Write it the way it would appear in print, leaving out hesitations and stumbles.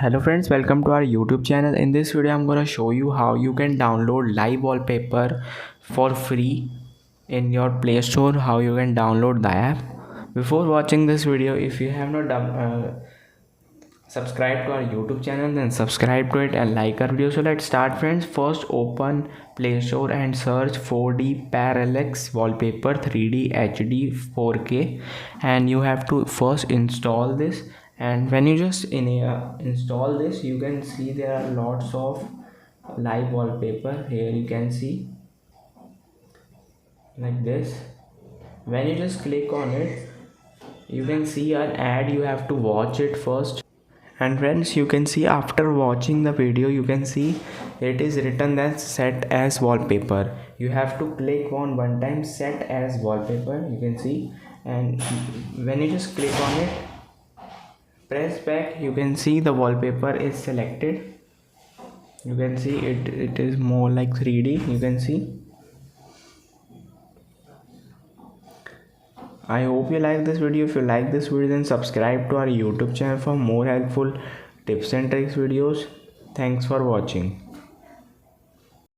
Hello friends, welcome to our YouTube channel. In this video I'm going to show you how you can download live wallpaper for free in your Play Store, how you can download the app. Before watching this video, if you have not subscribed to our YouTube channel, then subscribe to it and like our video. So let's start friends. First open Play Store and search 4D parallax wallpaper 3D HD 4K, and you have to first install this. And when you just install this, you can see there are lots of live wallpaper. Here you can see like this. When you just click on it, you can see an ad. You have to watch it first. And friends, you can see after watching the video, you can see it is written that set as wallpaper. You have to click on one time set as wallpaper, you can see. And when you just click on it, press back, you can see the wallpaper is selected. You can see it is more like 3D, you can see. I hope you like this video. If you like this video, then subscribe to our YouTube channel for more helpful tips and tricks videos. Thanks for watching.